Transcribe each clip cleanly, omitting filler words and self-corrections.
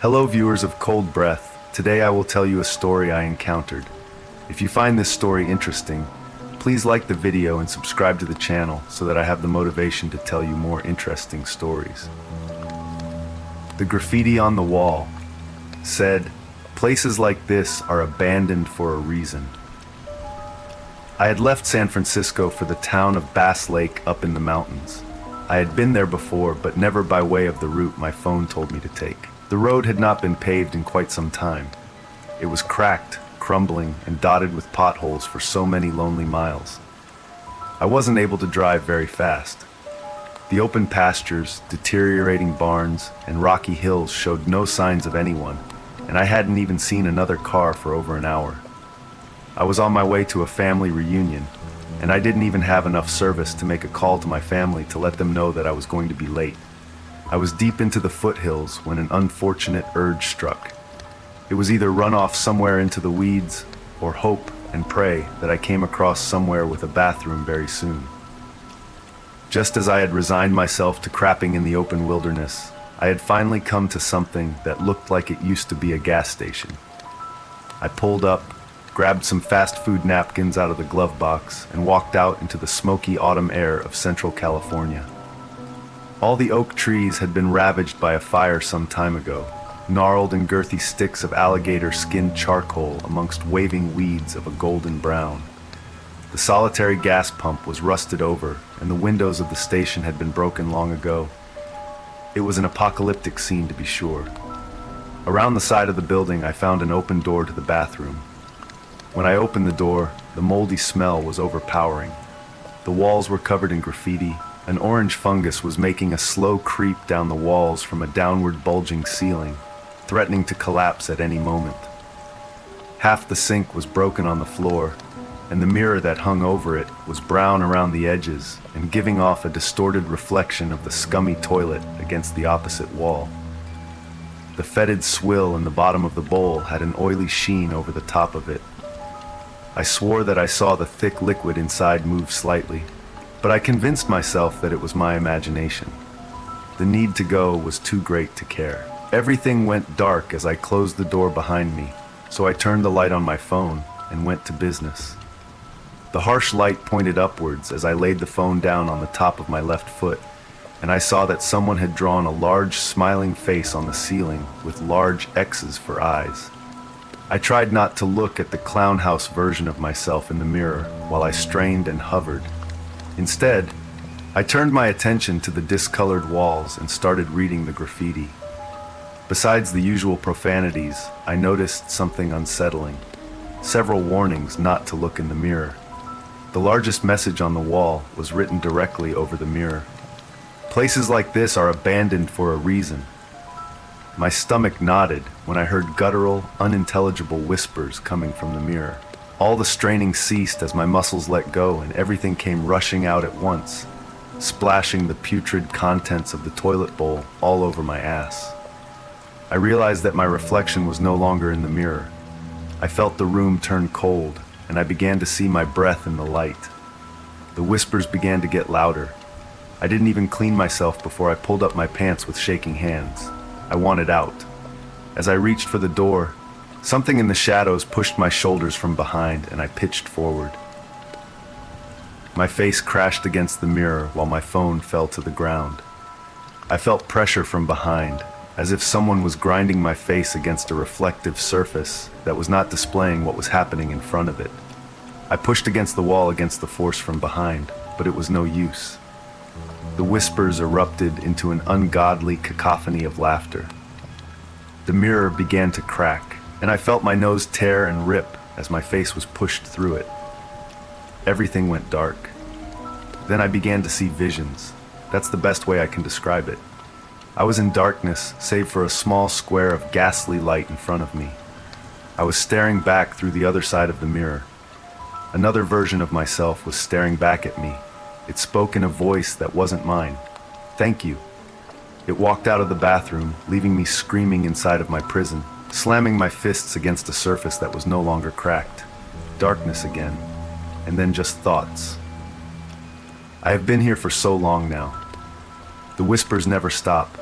Hello, viewers of Cold Breath. Today I will tell you a story I encountered. If you find this story interesting, please like the video and subscribe to the channel so that I have the motivation to tell you more interesting stories. The graffiti on the wall said, "Places like this are abandoned for a reason." I had left San Francisco for the town of Bass Lake up in the mountains. I had been there before, but never by way of the route my phone told me to take. The road had not been paved in quite some time. It was cracked, crumbling, and dotted with potholes for so many lonely miles. I wasn't able to drive very fast. The open pastures, deteriorating barns, and rocky hills showed no signs of anyone, and I hadn't even seen another car for over an hour. I was on my way to a family reunion, and I didn't even have enough service to make a call to my family to let them know that I was going to be late. I was deep into the foothills when an unfortunate urge struck. It was either run off somewhere into the weeds, or hope and pray that I came across somewhere with a bathroom very soon. Just as I had resigned myself to crapping in the open wilderness, I had finally come to something that looked like it used to be a gas station. I pulled up, grabbed some fast food napkins out of the glove box, and walked out into the smoky autumn air of Central California. All the oak trees had been ravaged by a fire some time ago, gnarled and girthy sticks of alligator-skinned charcoal amongst waving weeds of a golden brown. The solitary gas pump was rusted over, and the windows of the station had been broken long ago. It was an apocalyptic scene, to be sure. Around the side of the building, I found an open door to the bathroom. When I opened the door, the moldy smell was overpowering. The walls were covered in graffiti. An orange fungus was making a slow creep down the walls from a downward bulging ceiling, threatening to collapse at any moment. Half the sink was broken on the floor, and the mirror that hung over it was brown around the edges and giving off a distorted reflection of the scummy toilet against the opposite wall. The fetid swill in the bottom of the bowl had an oily sheen over the top of it. I swore that I saw the thick liquid inside move slightly, but I convinced myself that it was my imagination. The need to go was too great to care. Everything went dark as I closed the door behind me, so I turned the light on my phone and went to business. The harsh light pointed upwards as I laid the phone down on the top of my left foot, and I saw that someone had drawn a large smiling face on the ceiling with large X's for eyes. I tried not to look at the clown house version of myself in the mirror while I strained and hovered. Instead, I turned my attention to the discolored walls and started reading the graffiti. Besides the usual profanities, I noticed something unsettling. Several warnings not to look in the mirror. The largest message on the wall was written directly over the mirror. "Places like this are abandoned for a reason." My stomach knotted when I heard guttural, unintelligible whispers coming from the mirror. All the straining ceased as my muscles let go and everything came rushing out at once, splashing the putrid contents of the toilet bowl all over my ass. I realized that my reflection was no longer in the mirror. I felt the room turn cold, and I began to see my breath in the light. The whispers began to get louder. I didn't even clean myself before I pulled up my pants with shaking hands. I wanted out. As I reached for the door, something in the shadows pushed my shoulders from behind, and I pitched forward. My face crashed against the mirror while my phone fell to the ground. I felt pressure from behind, as if someone was grinding my face against a reflective surface that was not displaying what was happening in front of it. I pushed against the wall against the force from behind, but it was no use. The whispers erupted into an ungodly cacophony of laughter. The mirror began to crack, and I felt my nose tear and rip as my face was pushed through it. Everything went dark. Then I began to see visions. That's the best way I can describe it. I was in darkness, save for a small square of ghastly light in front of me. I was staring back through the other side of the mirror. Another version of myself was staring back at me. It spoke in a voice that wasn't mine. "Thank you." It walked out of the bathroom, leaving me screaming inside of my prison, slamming my fists against a surface that was no longer cracked. Darkness again, and then just thoughts. I have been here for so long now. The whispers never stop.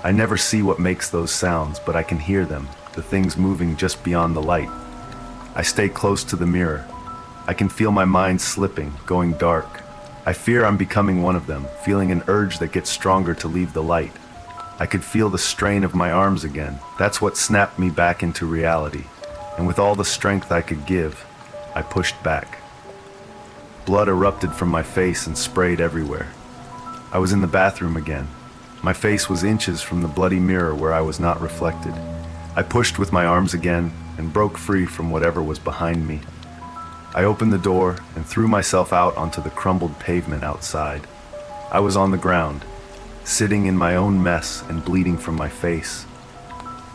I never see what makes those sounds, but I can hear them, the things moving just beyond the light. I stay close to the mirror. I can feel my mind slipping, going dark. I fear I'm becoming one of them, feeling an urge that gets stronger to leave the light. I could feel the strain of my arms again. That's what snapped me back into reality. And with all the strength I could give, I pushed back. Blood erupted from my face and sprayed everywhere. I was in the bathroom again. My face was inches from the bloody mirror where I was not reflected. I pushed with my arms again and broke free from whatever was behind me. I opened the door and threw myself out onto the crumbled pavement outside. I was on the ground, sitting in my own mess and bleeding from my face.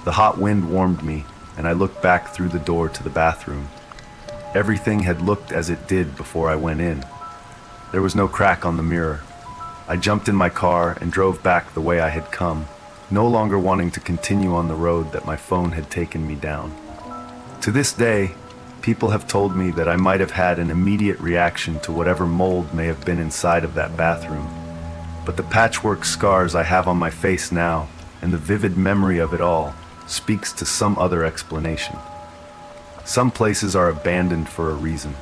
The hot wind warmed me, and I looked back through the door to the bathroom. Everything had looked as it did before I went in. There was no crack on the mirror. I jumped in my car and drove back the way I had come, no longer wanting to continue on the road that my phone had taken me down. To this day, people have told me that I might have had an immediate reaction to whatever mold may have been inside of that bathroom. But the patchwork scars I have on my face now, and the vivid memory of it all, speaks to some other explanation. Some places are abandoned for a reason.